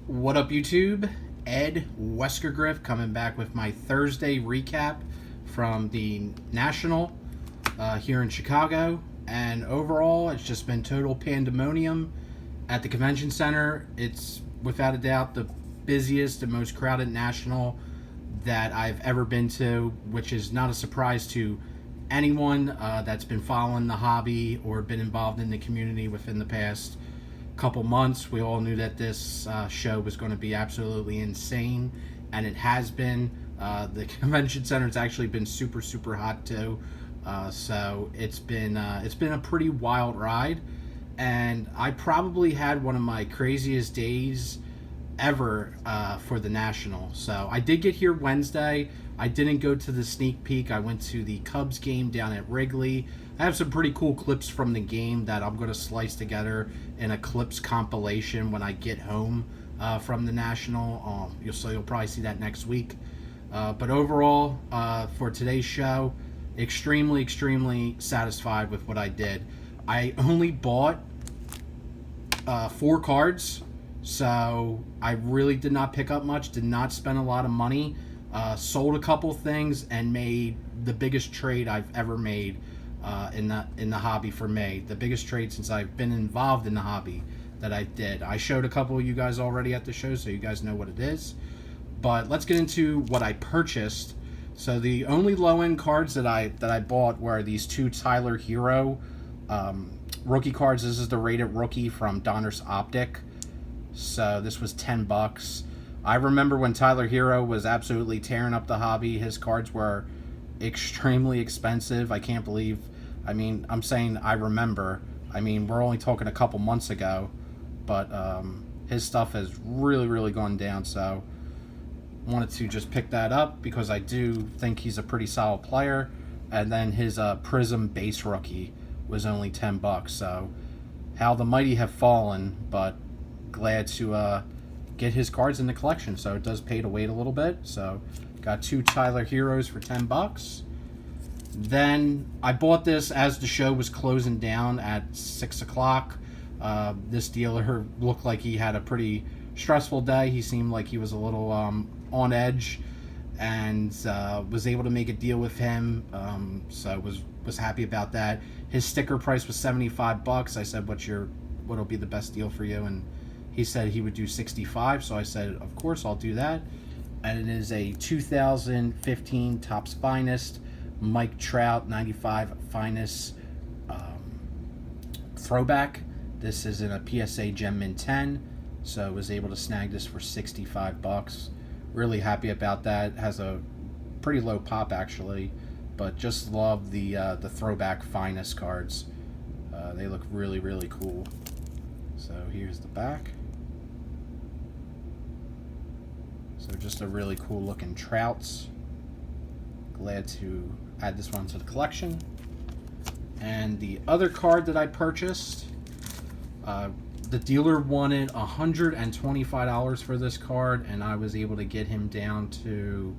What up, YouTube? Ed WeskerGriff coming back with my Thursday recap from the National here in Chicago. And overall, it's just been total pandemonium at the convention center. It's without a doubt the busiest and most crowded National that I've ever been to, which is not a surprise to anyone that's been following the hobby or been involved in the community within the past couple months. We all knew that this show was going to be absolutely insane, and it has been. The convention center has actually been super hot too, so it's been a pretty wild ride, and I probably had one of my craziest days ever for the National. So I did get here Wednesday. I didn't go to the sneak peek. I went to the Cubs game down at Wrigley. I have some pretty cool clips from the game that I'm going to slice together in a clips compilation when I get home from the National. You'll probably see that next week. But overall, for today's show, extremely satisfied with what I did. I only bought 4 cards, so I really did not pick up much, did not spend a lot of money, sold a couple things, and made the biggest trade I've ever made in the hobby for me. The biggest trade since I've been involved in the hobby that I did. I showed a couple of you guys already at the show, so you guys know what it is. But let's get into what I purchased. So the only low-end cards that I bought were these 2 Tyler Hero rookie cards. This is the rated rookie from Donruss Optic. So this was $10. I remember when Tyler Hero was absolutely tearing up the hobby. His cards were extremely expensive. I can't believe, I'm saying I remember. We're only talking a couple months ago, but his stuff has really gone down. So wanted to just pick that up because I do think he's a pretty solid player. And then his Prism base rookie was only $10. So how the mighty have fallen, but glad to get his cards in the collection. So it does pay to wait a little bit. So got 2 Tyler Heroes for $10. Then I bought this as the show was closing down at 6 o'clock. This dealer looked like he had a pretty stressful day. He seemed like he was a little on edge, and was able to make a deal with him. So was happy about that. His sticker price was $75. I said, what'll be the best deal for you? And he said he would do $65. So I said, of course, I'll do that. And it is a 2015 Topps Finest Mike Trout 95 Finest throwback. This is in a PSA Gem Mint 10. So I was able to snag this for $65. Really happy about that. It has a pretty low pop actually, but just love the throwback Finest cards. They look really cool. So here's the back. So just a really cool looking Trouts. Glad to add this one to the collection. And the other card that I purchased, the dealer wanted $125 for this card, and I was able to get him down to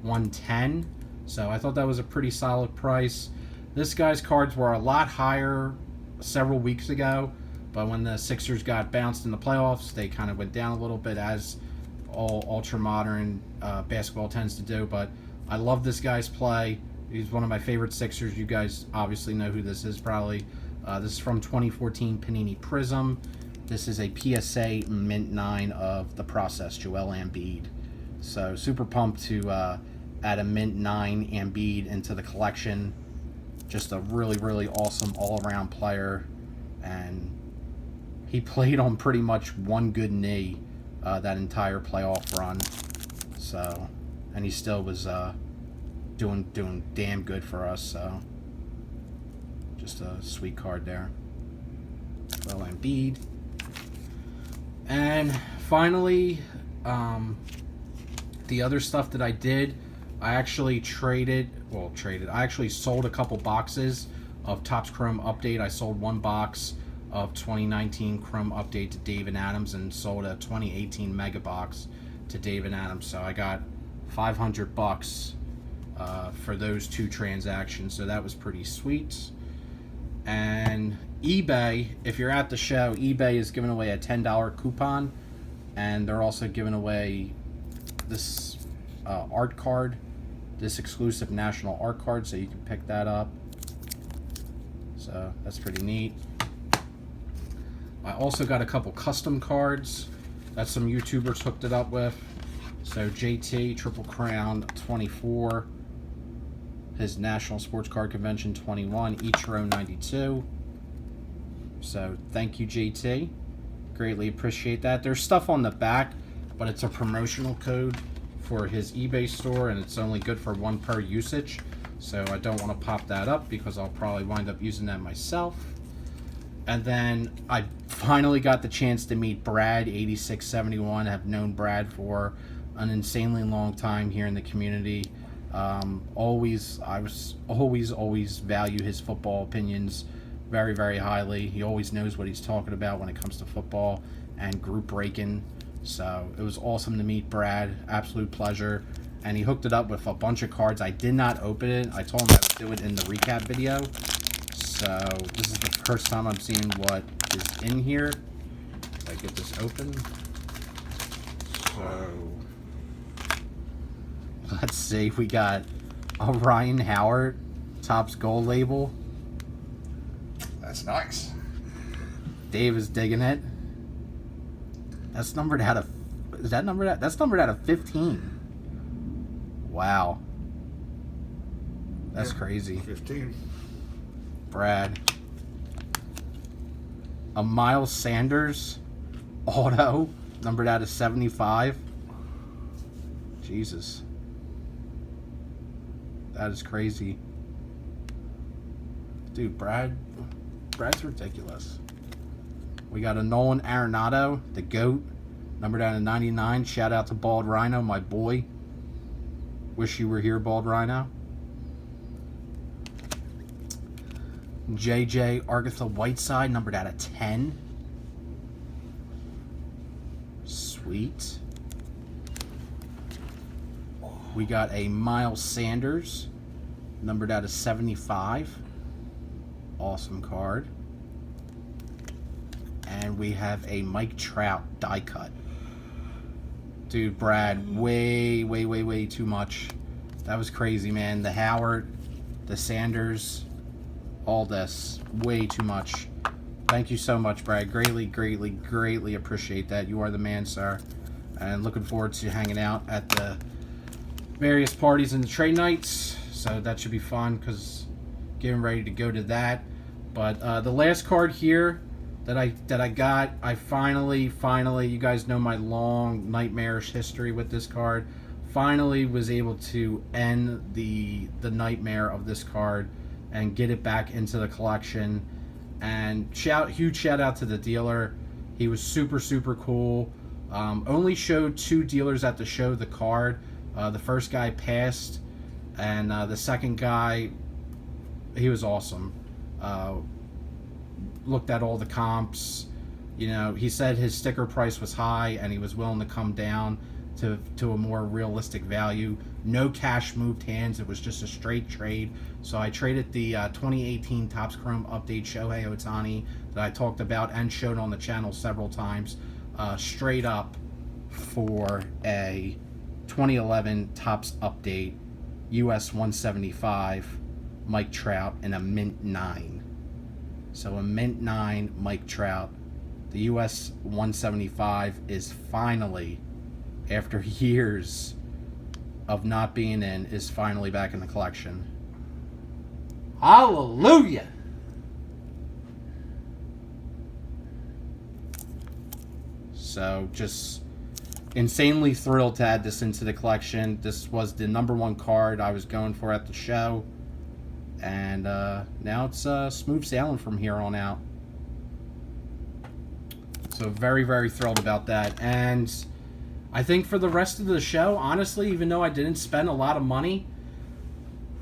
$110. So I thought that was a pretty solid price. This guy's cards were a lot higher several weeks ago, but when the Sixers got bounced in the playoffs, they kind of went down a little bit, as all ultra-modern basketball tends to do. But I love this guy's play. He's one of my favorite Sixers. You guys obviously know who this is probably. This is from 2014 Panini Prism. This is a PSA Mint 9 of the process, Joel Embiid. So super pumped to add a Mint 9 Embiid into the collection. Just a really awesome all-around player. And he played on pretty much one good knee that entire playoff run. So, and he still was doing damn good for us. So just a sweet card there. Well, Embiid. And finally, the other stuff that I did, I actually I actually sold a couple boxes of Topps Chrome Update. I sold 1 box of 2019 Chrome Update to David Adams and sold a 2018 Mega Box to David Adams. So I got $500 for those 2 transactions. So that was pretty sweet. And eBay, if you're at the show, eBay is giving away a $10 coupon And they're also giving away this art card, this exclusive national art card, so you can pick that up. So that's pretty neat. I also got a couple custom cards that some YouTubers hooked it up with. So JT, Triple Crown 24, his National Sports Card Convention 21, Ichiro 92. So thank you, JT. Greatly appreciate that. There's stuff on the back, but it's a promotional code for his eBay store, and it's only good for 1 per usage. So I don't want to pop that up because I'll probably wind up using that myself. And then I finally got the chance to meet Brad, 8671. I've known Brad for an insanely long time here in the community. I always value his football opinions very, very highly. He always knows what he's talking about when it comes to football and group breaking. So it was awesome to meet Brad. Absolute pleasure. And he hooked it up with a bunch of cards. I did not open it. I told him I would do it in the recap video. So this is the first time I'm seeing what is in here. If I get this open. So let's see. We got a Ryan Howard Topps Gold label. That's nice. Dave is digging it. That's numbered out of. Is that numbered out? That's numbered out of 15. Wow. That's crazy. 15. Brad. A Miles Sanders auto, numbered out of 75. Jesus. That is crazy. Dude, Brad's ridiculous. We got a Nolan Arenado, the GOAT, numbered out of 99. Shout out to Bald Rhino, my boy. Wish you were here, Bald Rhino. JJ Argatha Whiteside, numbered out of 10. Sweet. We got a Miles Sanders, numbered out of 75. Awesome card. And we have a Mike Trout die cut. Dude, Brad, way too much. That was crazy, man. The Howard, the Sanders, all this. Way too much. Thank you so much, Brad. Greatly appreciate that. You are the man, sir. And looking forward to hanging out at the various parties and the trade nights. So that should be fun because getting ready to go to that. But the last card here that I got, I finally, you guys know my long nightmarish history with this card, finally was able to end the nightmare of this card and get it back into the collection. And huge shout out to the dealer. He was super cool. Only showed 2 dealers at the show the card. The first guy passed, and the second guy, he was awesome. Looked at all the comps. You know, he said his sticker price was high and he was willing to come down to a more realistic value. No cash moved hands. It was just a straight trade. So I traded the 2018 Topps Chrome Update Shohei Ohtani that I talked about and showed on the channel several times straight up for a 2011 Topps Update US 175 Mike Trout in a mint 9. So a mint 9 Mike Trout. The US 175 is finally, after years of not being in, is finally back in the collection. Hallelujah! So just insanely thrilled to add this into the collection. This was the #1 card I was going for at the show. And now it's smooth sailing from here on out. So very thrilled about that. And I think for the rest of the show, honestly, even though I didn't spend a lot of money,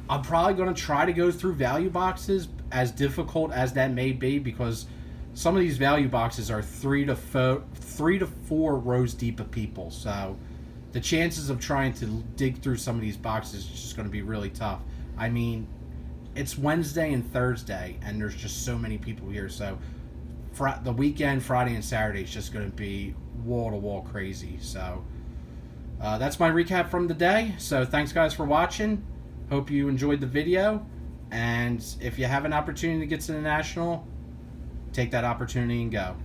I'm probably going to try to go through value boxes, as difficult as that may be, because some of these value boxes are 3 to 4 rows deep of people. So the chances of trying to dig through some of these boxes is just going to be really tough. I mean, it's Wednesday and Thursday, and there's just so many people here. So the weekend, Friday and Saturday, is just going to be wall-to-wall crazy. So that's my recap from the day. So thanks, guys, for watching. Hope you enjoyed the video. And if you have an opportunity to get to the National, take that opportunity and go.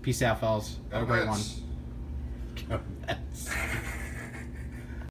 Peace out, fellas. Have a great one. Mets. Go Mets.